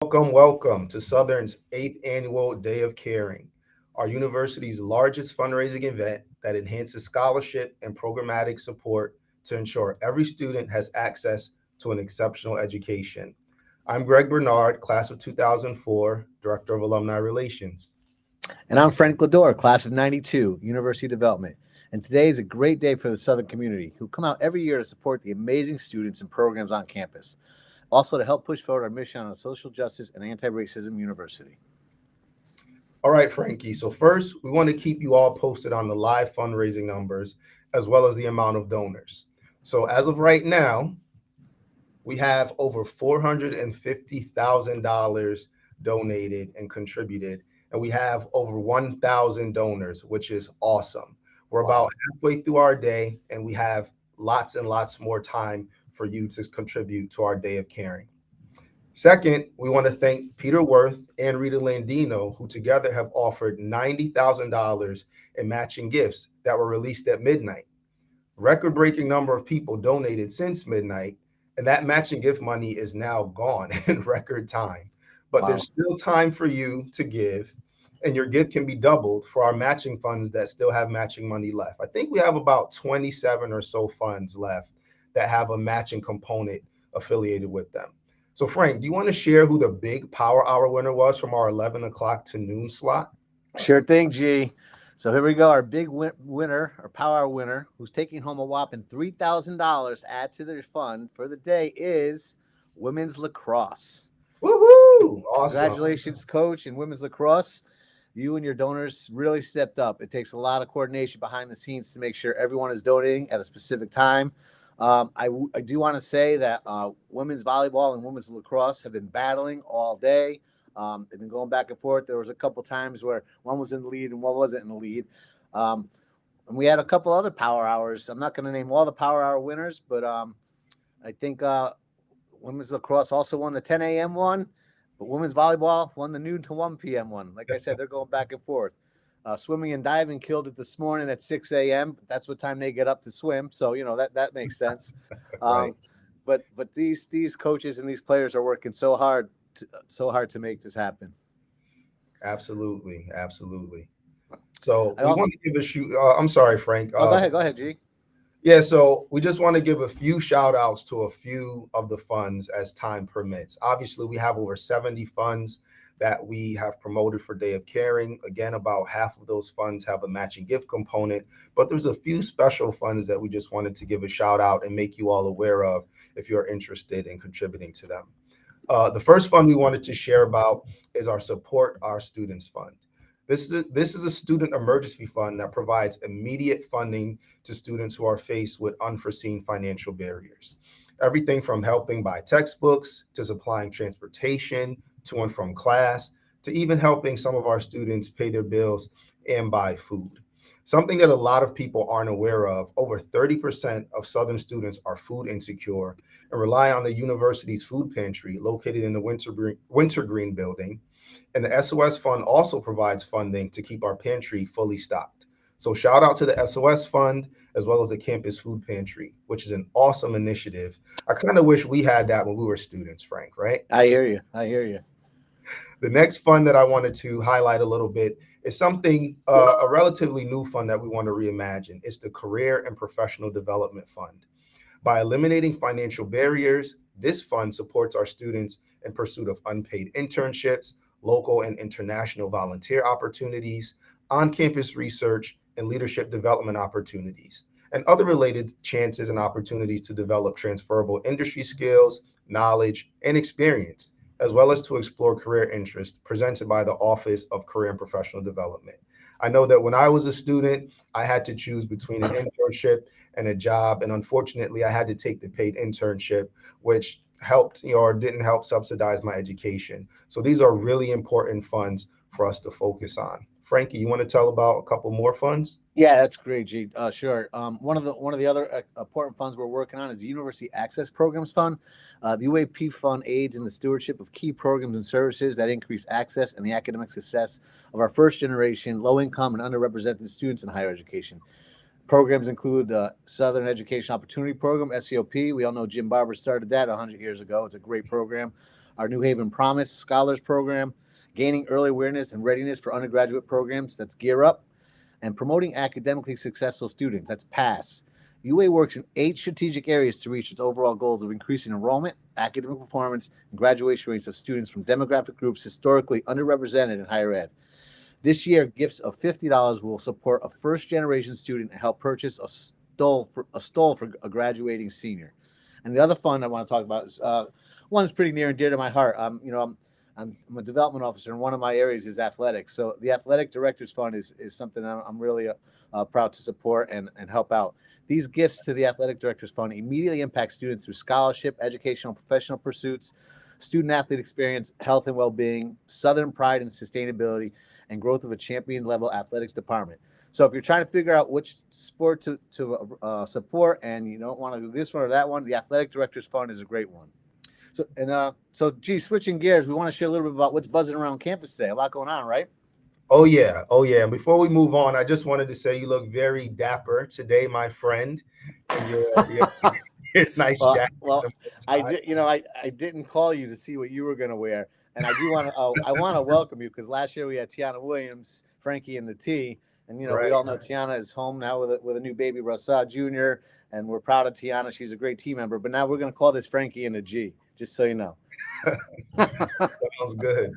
Welcome to Southern's 8th annual Day of Caring, our university's largest fundraising event that enhances scholarship and programmatic support to ensure every student has access to an exceptional education. I'm Greg Bernard, class of 2004, Director of Alumni Relations. And I'm Frank Lador, class of 92, University Development. And today is a great day for the Southern community who come out every year to support the amazing students and programs on campus. Also to help push forward our mission on a social justice and anti-racism university. All right, Frankie. So, first, we want to keep you all posted on the live fundraising numbers as well as the amount of donors. So, as of right now, we have over $450,000 donated and contributed, and we have over 1,000 donors, which is awesome. We're about halfway through our day, and we have lots and lots more time for you to contribute to our Day of Caring. Second, we want to thank Peter Worth and Rita Landino, who together have offered $90,000 in matching gifts that were released at midnight. Record-breaking number of people donated since midnight, and that matching gift money is now gone in record time. But Wow. there's still time for you to give, and your gift can be doubled for our matching funds that still have matching money left. I think we have about 27 or so funds left that have a matching component affiliated with them. So, Frank, do you want to share who the big Power Hour winner was from our 11 o'clock to noon slot? Sure thing, G. So here we go. Our big winner, our power winner, who's taking home a whopping $3,000 to add to their fund for the day is women's lacrosse. Woohoo! Awesome. Congratulations, coach, and women's lacrosse. You and your donors really stepped up. It takes a lot of coordination behind the scenes to make sure everyone is donating at a specific time. I do want to say that women's volleyball and women's lacrosse have been battling all day. They've been going back and forth. There was a couple times where one was in the lead and one wasn't in the lead. And we had a couple other power hours. I'm not going to name all the power hour winners, but I think women's lacrosse also won the 10 a.m. one, but women's volleyball won the noon to 1 p.m. one. Like I said, they're going back and forth. Swimming and diving killed it this morning at 6 a.m. That's what time they get up to swim. So, that makes sense. Right. But these coaches and these players are working so hard to make this happen. Absolutely. So I we also- want to give a shoot. I'm sorry, Frank. Go ahead, G. Yeah, so we just want to give a few shout outs to a few of the funds as time permits. Obviously, we have over 70 funds that we have promoted for Day of Caring. Again, about half of those funds have a matching gift component, but there's a few special funds that we just wanted to give a shout out and make you all aware of if you're interested in contributing to them. The first fund we wanted to share about is our Support Our Students Fund. This is a student emergency fund that provides immediate funding to students who are faced with unforeseen financial barriers. Everything from helping buy textbooks to supplying transportation to and from class to even helping some of our students pay their bills and buy food. Something that a lot of people aren't aware of, over 30% of Southern students are food insecure and rely on the university's food pantry located in the Wintergreen building. And the SOS Fund also provides funding to keep our pantry fully stocked. So shout out to the SOS Fund as well as the Campus Food Pantry, which is an awesome initiative. I kind of wish we had that when we were students, Frank, right? I hear you. The next fund that I wanted to highlight a little bit is something, a relatively new fund that we want to reimagine. It's the Career and Professional Development Fund. By eliminating financial barriers, this fund supports our students in pursuit of unpaid internships, local and international volunteer opportunities, on-campus research, and leadership development opportunities, and other related chances and opportunities to develop transferable industry skills, knowledge, and experience, as well as to explore career interests presented by the Office of Career and Professional Development. I know that when I was a student, I had to choose between an internship and a job, and unfortunately, I had to take the paid internship, which helped or didn't help subsidize my education. So these are really important funds for us to focus on. Frankie, you want to tell about a couple more funds? Yeah, that's great, G. Sure. One of the other important funds we're working on is the University Access Programs Fund. The UAP fund aids in the stewardship of key programs and services that increase access and the academic success of our first generation, low income, and underrepresented students in higher education. Programs include the Southern Education Opportunity Program, SEOP. We all know Jim Barber started that 100 years ago. It's a great program. our New Haven Promise Scholars Program, gaining early awareness and readiness for undergraduate programs, that's Gear Up, and promoting academically successful students, that's PASS. UA works in 8 strategic areas to reach its overall goals of increasing enrollment, academic performance, and graduation rates of students from demographic groups historically underrepresented in higher ed. This year, gifts of $50 will support a first-generation student and help purchase a stole for a graduating senior. And the other fund I want to talk about is one that's pretty near and dear to my heart. I'm a development officer, and one of my areas is athletics. So the Athletic Directors Fund is something I'm really proud to support and help out. These gifts to the Athletic Directors Fund immediately impact students through scholarship, educational, professional pursuits, student-athlete experience, health and well-being, Southern pride and sustainability, and growth of a champion-level athletics department. So if you're trying to figure out which sport to support and you don't want to do this one or that one, the Athletic Directors Fund is a great one. So, switching gears, we want to share a little bit about what's buzzing around campus today. A lot going on, right? Oh yeah. And before we move on, I just wanted to say you look very dapper today, my friend. And you're nice jacket. Well, I did. I didn't call you to see what you were going to wear, and I do want to. I want to welcome you because last year we had Tiana Williams, Frankie, and the T, and we all know Tiana is home now with a new baby, Rasa Jr., and we're proud of Tiana. She's a great team member. But now we're going to call this Frankie and a G, just so you know. Sounds good.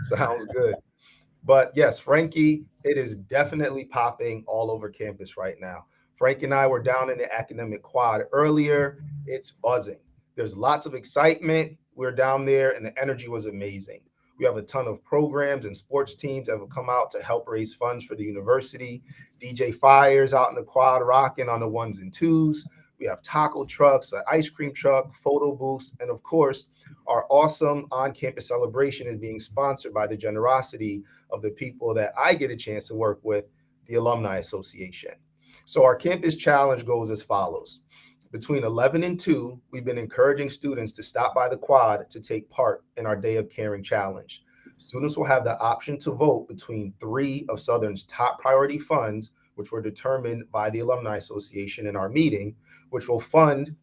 But yes, Frankie, it is definitely popping all over campus right now. Frank and I were down in the academic quad earlier. It's buzzing. There's lots of excitement. We're down there and the energy was amazing. We have a ton of programs and sports teams that have come out to help raise funds for the university. DJ Fires out in the quad rocking on the 1s and 2s. We have taco trucks, an ice cream truck, photo booths, and of course, our awesome on-campus celebration is being sponsored by the generosity of the people that I get a chance to work with, the Alumni Association. So our campus challenge goes as follows. Between 11 and 2, we've been encouraging students to stop by the quad to take part in our Day of Caring challenge. Students will have the option to vote between 3 of Southern's top priority funds, which were determined by the Alumni Association in our meeting, which will fund.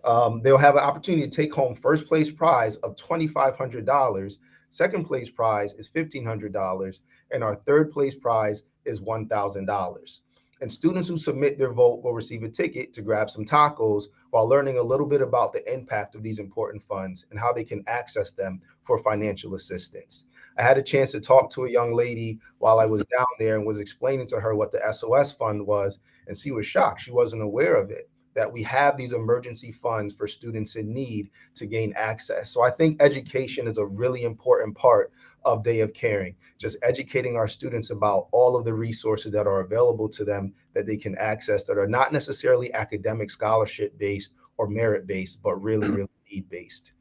They'll have an opportunity to take home first place prize of $2,500. Second place prize is $1,500, and our third place prize is $1,000. And students who submit their vote will receive a ticket to grab some tacos while learning a little bit about the impact of these important funds and how they can access them for financial assistance. I had a chance to talk to a young lady while I was down there and was explaining to her what the SOS fund was, and she was shocked. She wasn't aware of it, that we have these emergency funds for students in need to gain access. So I think education is a really important part of Day of Caring, just educating our students about all of the resources that are available to them that they can access that are not necessarily academic scholarship based or merit based, but really need based.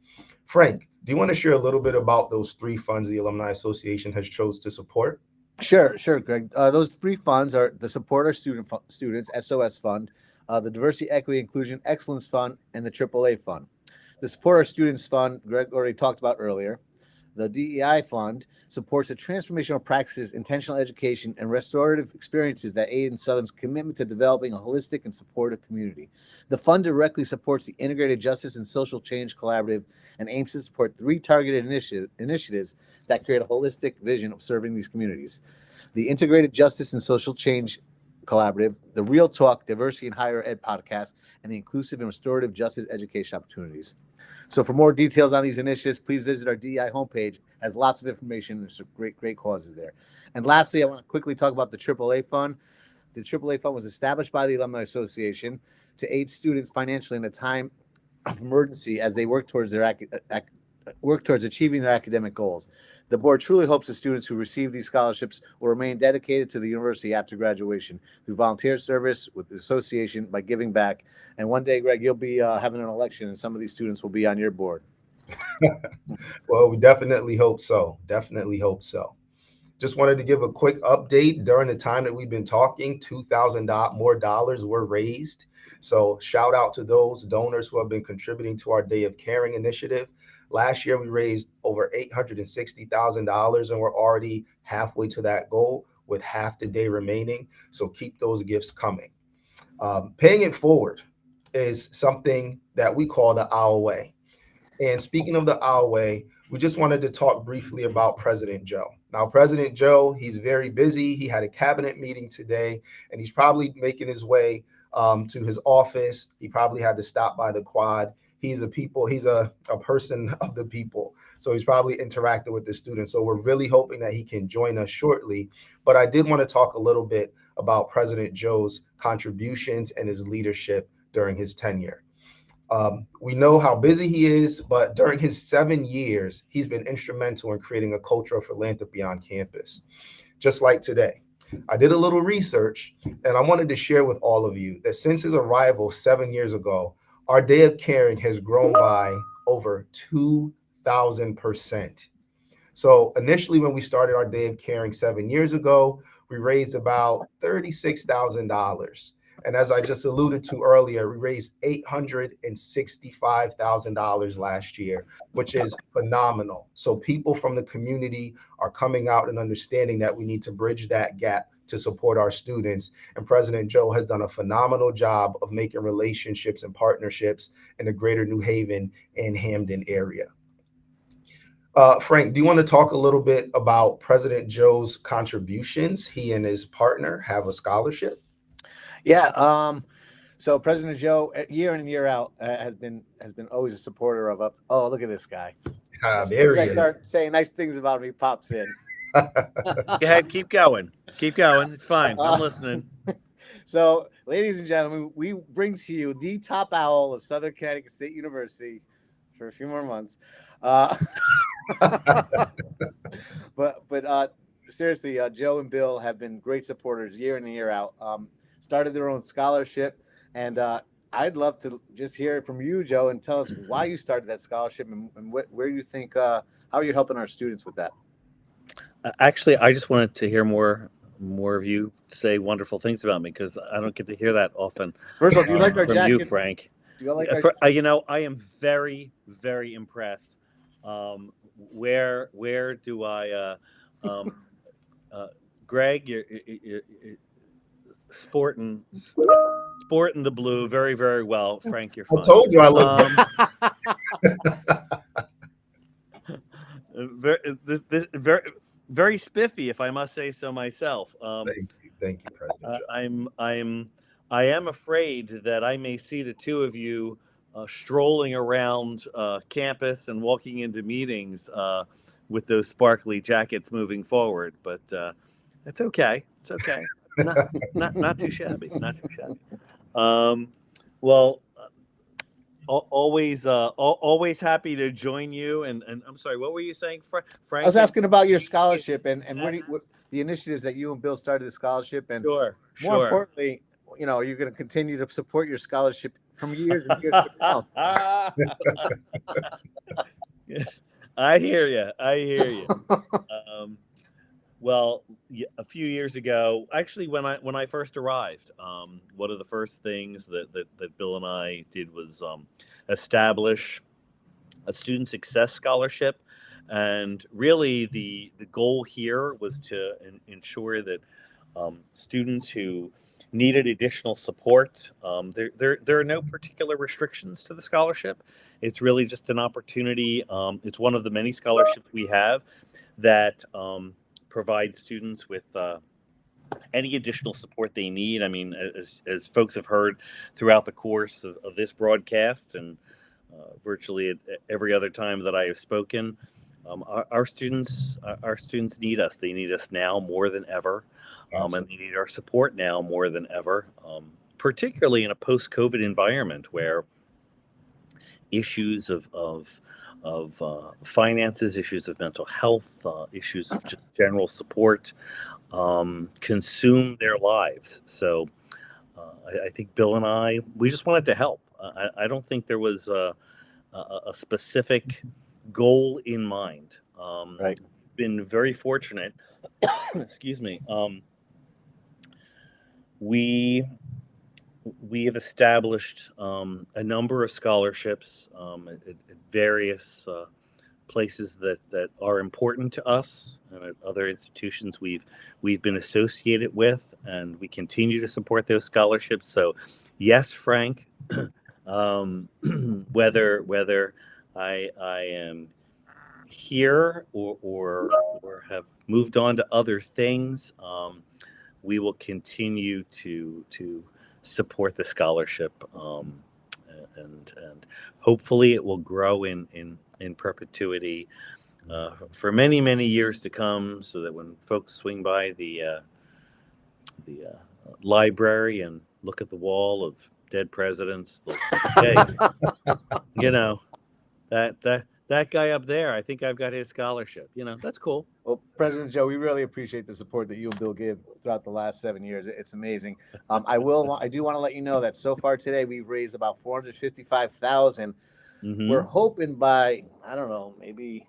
Frank, do you want to share a little bit about those 3 funds the Alumni Association has chose to support? Sure, Greg. Those 3 funds are the Support Our Students, SOS Fund, the Diversity, Equity, Inclusion, Excellence Fund, and the AAA Fund. The Support Our Students Fund, Greg already talked about earlier. The DEI Fund supports the transformational practices, intentional education, and restorative experiences that aid in Southern's commitment to developing a holistic and supportive community. The fund directly supports the Integrated Justice and Social Change Collaborative and aims to support 3 targeted initiatives that create a holistic vision of serving these communities. The Integrated Justice and Social Change Collaborative, the Real Talk Diversity in Higher Ed podcast, and the Inclusive and Restorative Justice Education Opportunities. So for more details on these initiatives, please visit our DEI homepage. It has lots of information. There's some great causes there. And lastly, I want to quickly talk about the AAA Fund. The AAA Fund was established by the Alumni Association to aid students financially in a time of emergency as they work towards achieving their academic goals. The board truly hopes the students who receive these scholarships will remain dedicated to the university after graduation through volunteer service with the association by giving back. And one day, Greg, you'll be having an election and some of these students will be on your board. Well, we definitely hope so. Just wanted to give a quick update. During the time that we've been talking, $2,000 more dollars were raised. So shout out to those donors who have been contributing to our Day of Caring initiative. Last year, we raised over $860,000, and we're already halfway to that goal with half the day remaining. So keep those gifts coming. Paying it forward is something that we call the Our Way. And speaking of the Our Way, we just wanted to talk briefly about President Joe. Now, President Joe, he's very busy. He had a cabinet meeting today, and he's probably making his way to his office. He probably had to stop by the quad. He's a person of the people. So he's probably interacting with the students. So we're really hoping that he can join us shortly. But I did want to talk a little bit about President Joe's contributions and his leadership during his tenure. We know how busy he is, but during his 7 years, he's been instrumental in creating a culture of philanthropy on campus, just like today. I did a little research, and I wanted to share with all of you that since his arrival 7 years ago, our Day of Caring has grown by over 2,000%. So initially, when we started our Day of Caring 7 years ago, we raised about $36,000. And as I just alluded to earlier, we raised $865,000 last year, which is phenomenal. So people from the community are coming out and understanding that we need to bridge that gap to support our students. And President Joe has done a phenomenal job of making relationships and partnerships in the greater New Haven and Hamden area. Frank, do you want to talk a little bit about President Joe's contributions? He and his partner have a scholarship. Yeah. So President Joe, year in and year out, has been always a supporter of. Oh, look at this guy! There he I is. start saying nice things about me, pops in. Go ahead, keep going. Keep going. It's fine. I'm listening. So, ladies and gentlemen, we bring to you the top owl of Southern Connecticut State University for a few more months. But seriously, Joe and Bill have been great supporters year in and year out. Started their own scholarship, and I'd love to just hear it from you, Joe, and tell us why you started that scholarship and where you think how are you helping our students with that? Actually, I just wanted to hear more of you say wonderful things about me because I don't get to hear that often. First of all, do you like our from jackets? you, Frank? Do you like I am very, very impressed. Where do I? Greg, you're sporting the blue very, very well. Frank, you're fine. I told you I look. Very spiffy, if I must say so myself. Thank you, President Joe. I am afraid that I may see the two of you strolling around campus and walking into meetings with those sparkly jackets moving forward, but it's okay. It's okay. Not too shabby. Not too shabby. Well, always happy to join you. And I'm sorry, what were you saying, Frank? I was asking about your scholarship and what the initiatives that you and Bill started the scholarship, and more importantly, are you going to continue to support your scholarship from years and years to come? I hear you. Well, a few years ago, actually, when I first arrived, one of the first things that Bill and I did was establish a student success scholarship, and really the goal here was to ensure that students who needed additional support, there are no particular restrictions to the scholarship. It's really just an opportunity. It's one of the many scholarships we have that provide students with any additional support they need. I mean, as folks have heard throughout the course of this broadcast and virtually at every other time that I have spoken, our students need us. They need us now more than ever, and they need our support now more than ever, particularly in a post-COVID environment where issues of finances, issues of mental health, issues of just general support consume their lives. So I think Bill and we just wanted to help. I don't think there was a specific goal in mind. Right. Been very fortunate. Excuse me. We have established a number of scholarships at various places that are important to us, and at other institutions we've been associated with, and we continue to support those scholarships. So, yes, Frank, whether I am here or have moved on to other things, we will continue to support the scholarship, and hopefully it will grow in perpetuity for many years to come, so that when folks swing by the library and look at the wall of dead presidents, they'll say, hey, you know, that guy up there, I think I've got his scholarship. That's cool. Well, President Joe, we really appreciate the support that you and Bill give throughout the last 7 years. It's amazing. I do want to let you know that so far today we've raised about $455,000. Mhm. We're hoping by, I don't know, maybe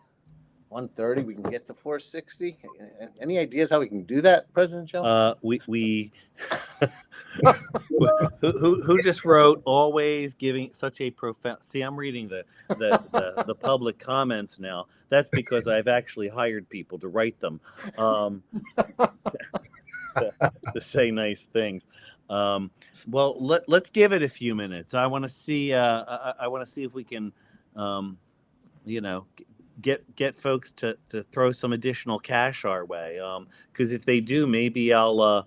1:30 we can get to 460. Any ideas how we can do that, President Joe? We who just wrote, always giving such a profound. See, I'm reading the public comments now. That's because I've actually hired people to write them, to say nice things. Well, let's give it a few minutes. I want to see. I want to see if we can, get folks to throw some additional cash our way. Because if they do, maybe I'll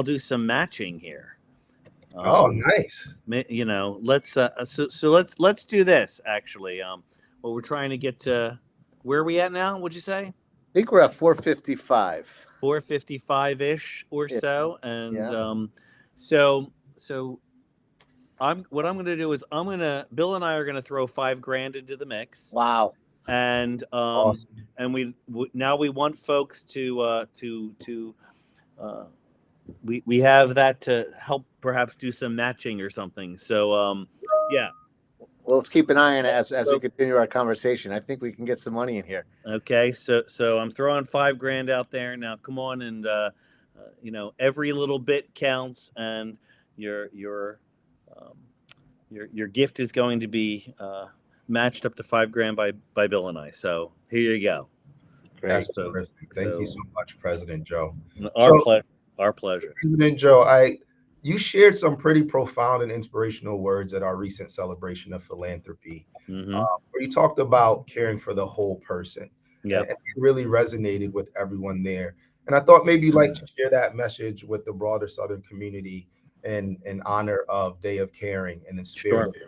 do some matching here. Oh, nice. Let's do this actually. What we're trying to get to, where are we at now? What'd you say? I think we're at 455. 455 ish or Yeah. so, and Yeah. so what I'm going to do is Bill and I are going to throw $5,000 into the mix. Wow. And Awesome. and we want folks to we have that to help perhaps do some matching or something. So yeah. Well, let's keep an eye on it as we continue our conversation. I think we can get some money in here. Okay, so I'm throwing $5,000 out there now. Come on, and every little bit counts, and your gift is going to be matched up to $5,000 by Bill and I. So here you go. That's So- terrific. Thank you so much, President Joe. Our pleasure. President Joe, you shared some pretty profound and inspirational words at our recent celebration of philanthropy, Mhm. where you talked about caring for the whole person. Yep. And it really resonated with everyone there. And I thought maybe you'd like to share that message with the broader Southern community in honor of Day of Caring and in spirit. Sure.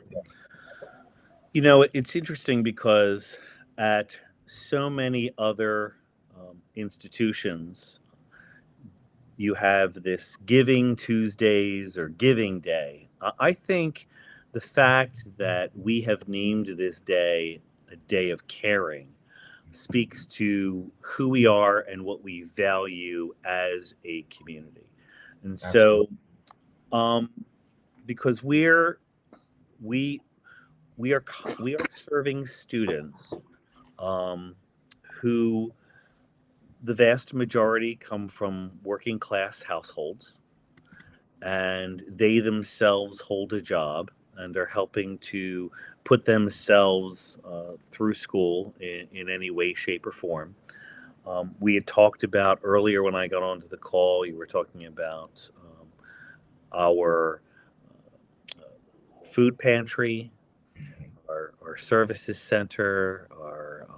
It's interesting because at so many other institutions, you have this Giving Tuesdays or Giving Day. I think the fact that we have named this day a Day of Caring speaks to who we are and what we value as a community. And so, because we are serving students who the vast majority come from working class households, and they themselves hold a job and are helping to put themselves through school in any way, shape, or form. We had talked about earlier when I got onto the call, you were talking about our food pantry, our services center, our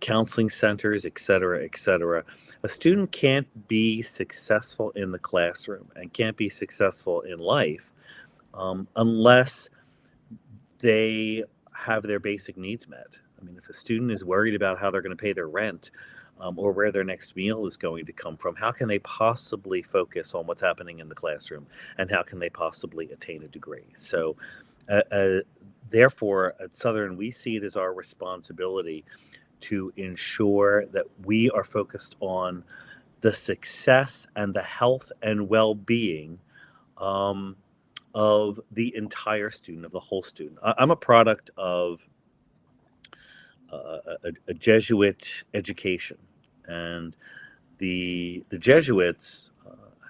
counseling centers, et cetera, et cetera. A student can't be successful in the classroom and can't be successful in life unless they have their basic needs met. I mean, if a student is worried about how they're going to pay their rent or where their next meal is going to come from, how can they possibly focus on what's happening in the classroom, and how can they possibly attain a degree? So therefore, at Southern, we see it as our responsibility to ensure that we are focused on the success and the health and well-being of the entire student, of the whole student. I'm a product of a Jesuit education, and the Jesuits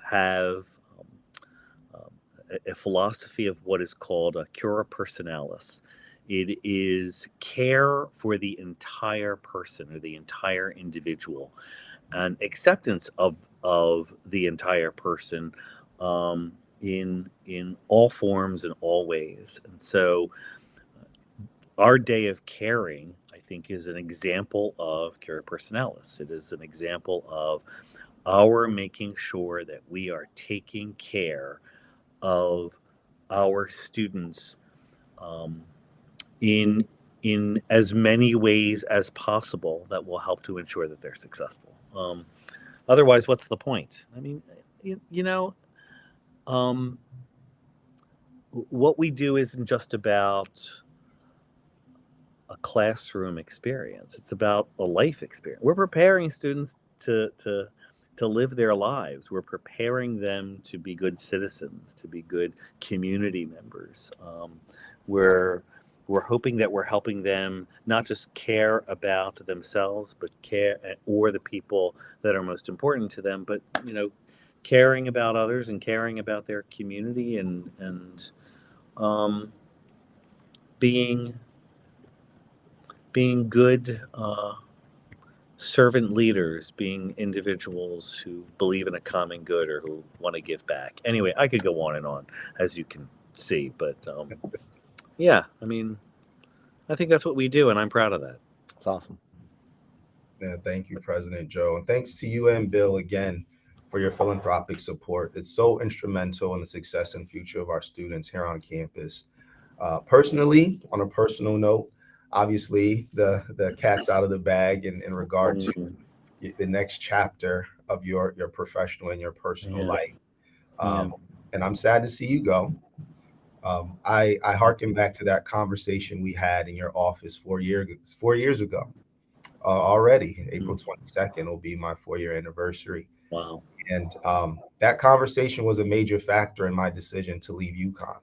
have a philosophy of what is called a cura personalis. It is care for the entire person or the entire individual, and acceptance of the entire person in all forms and all ways. And so our Day of Caring, I think is an example of Cura Personalis. It is an example of our making sure that we are taking care of our students in as many ways as possible that will help to ensure that they're successful. Otherwise, what's the point? I mean, what we do isn't just about a classroom experience. It's about a life experience. We're preparing students to live their lives. We're preparing them to be good citizens, to be good community members. We're hoping that we're helping them not just care about themselves, but care or the people that are most important to them, but caring about others and caring about their community and being good servant leaders, being individuals who believe in a common good or who want to give back. Anyway, I could go on and on, as you can see, but yeah, I mean, I think that's what we do, and I'm proud of that. It's awesome. Yeah, thank you, President Joe. And thanks to you and Bill again for your philanthropic support. It's so instrumental in the success and future of our students here on campus. Personally, on a personal note, obviously the cat's out of the bag in regard to the next chapter of your professional and your personal life. And I'm sad to see you go. I hearken back to that conversation we had in your office 4 years ago. Already, April 22nd will be my 4-year anniversary. Wow. And that conversation was a major factor in my decision to leave UConn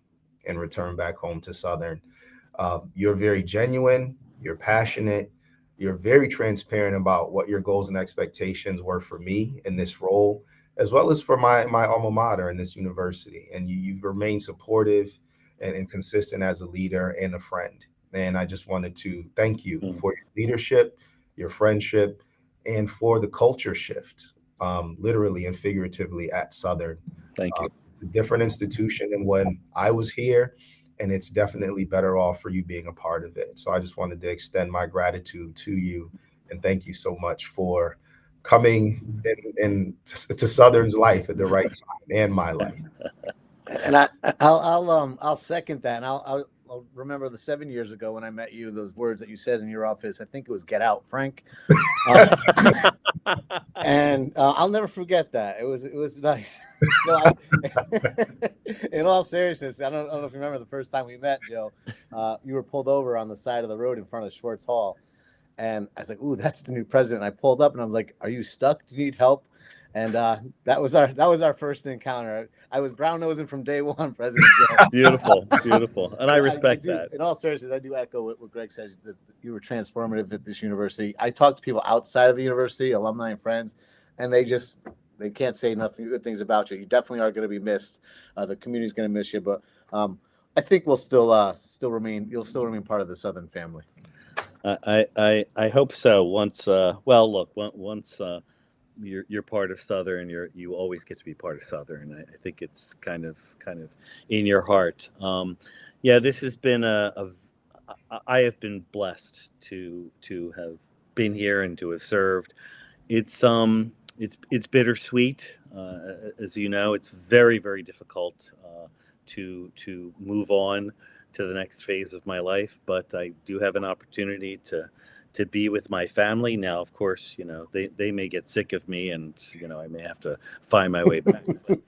and return back home to Southern. You're very genuine, you're passionate, you're very transparent about what your goals and expectations were for me in this role, as well as for my alma mater in this university. And you've remained supportive and consistent as a leader and a friend. And I just wanted to thank you for your leadership, your friendship, and for the culture shift, literally and figuratively at Southern. Thank you. It's a different institution than when I was here, and it's definitely better off for you being a part of it. So I just wanted to extend my gratitude to you and thank you so much for coming in to Southern's life at the right time and my life. And I'll second that, and I'll remember the 7 years ago when I met you, those words that you said in your office. I think it was "Get out, Frank," and I'll never forget that. It was nice. In all seriousness, I don't know if you remember the first time we met, Joe. You were pulled over on the side of the road in front of Schwartz Hall, and I was like, "Ooh, that's the new president." And I pulled up, and I was like, "Are you stuck? Do you need help?" And that was our first encounter. I was brown nosing from day one, President Joe. Beautiful, and I respect that. In all seriousness, I do echo what Greg says. That you were transformative at this university. I talk to people outside of the university, alumni and friends, and they can't say nothing good things about you. You definitely are going to be missed. The community's going to miss you, but I think we'll still remain. You'll still remain part of the Southern family. I hope so. Once you're part of Southern, you always get to be part of Southern. I think it's kind of in your heart. This has been I have been blessed to have been here and to have served. It's bittersweet, as you know. It's very, very difficult to move on to the next phase of my life, but I do have an opportunity to be with my family. Now, of course, they may get sick of me, and I may have to find my way back. But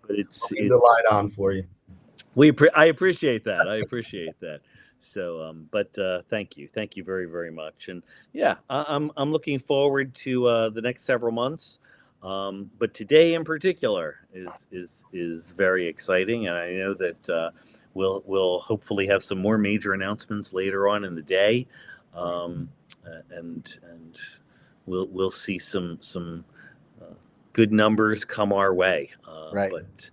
it's the light on for you. I appreciate that. So, thank you very, very much. And yeah, I'm looking forward to the next several months. But today in particular is very exciting, and I know that we'll hopefully have some more major announcements later on in the day. And we'll see some good numbers come our way. Right. But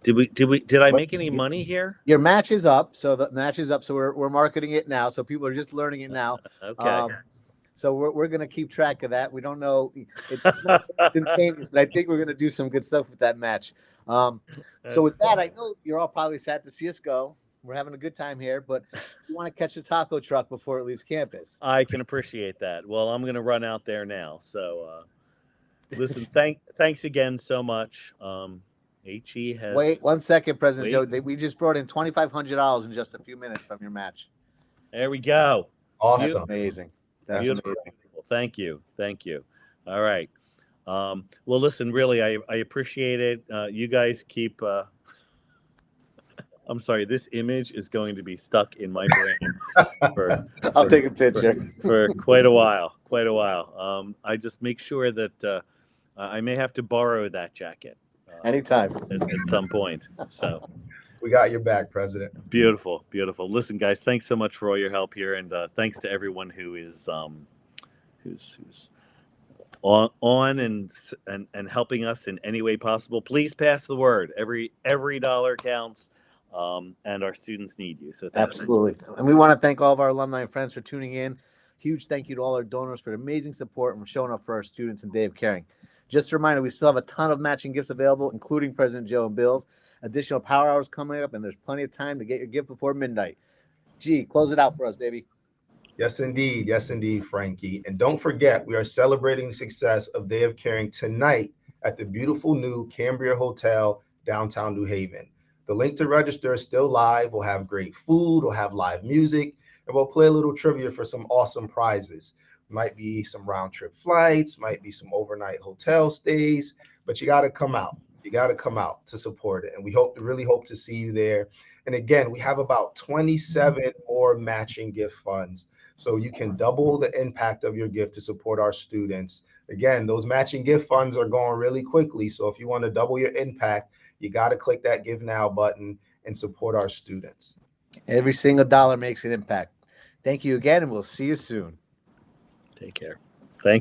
did I make any money here? Your match is up, so the match is up. So we're marketing it now. So people are just learning it now. Okay. So we're gonna keep track of that. We don't know it's not instantaneous, but I think we're gonna do some good stuff with that match. So with that, I know you're all probably sad to see us go. We're having a good time here, but you want to catch the taco truck before it leaves campus. I can appreciate that. Well, I'm going to run out there now. So, listen, thanks again so much. HE has. Wait 1 second, President Wait. Joe. We just brought in $2,500 in just a few minutes from your match. There we go. Awesome. Amazing. That's Beautiful. amazing. Thank you. Thank you. All right. Well, listen, really, I appreciate it. You guys keep. I'm sorry. This image is going to be stuck in my brain I'll take a picture. for quite a while. Quite a while. I just make sure that I may have to borrow that jacket Anytime. at some point. So. We got your back, President. Beautiful, beautiful. Listen, guys, thanks so much for all your help here, and thanks to everyone who is who's on and helping us in any way possible. Please pass the word. Every dollar counts, and our students need you. So thanks. Absolutely. And we want to thank all of our alumni and friends for tuning in. Huge thank you to all our donors for amazing support and for showing up for our students and Day of Caring. Just a reminder, we still have a ton of matching gifts available, including President Joe and Bill's. Additional power hours coming up, and there's plenty of time to get your gift before midnight. Gee, close it out for us, baby. Yes, indeed. Yes, indeed, Frankie. And don't forget, we are celebrating the success of Day of Caring tonight at the beautiful new Cambria Hotel, downtown New Haven. The link to register is still live. We'll have great food, we'll have live music, and we'll play a little trivia for some awesome prizes. Might be some round trip flights, might be some overnight hotel stays, but you got to come out. You got to come out to support it. And we really hope to see you there. And again, we have about 27 more matching gift funds. So you can double the impact of your gift to support our students. Again, those matching gift funds are going really quickly. So if you want to double your impact, you got to click that Give Now button and support our students. Every single dollar makes an impact. Thank you again, and we'll see you soon. Take care.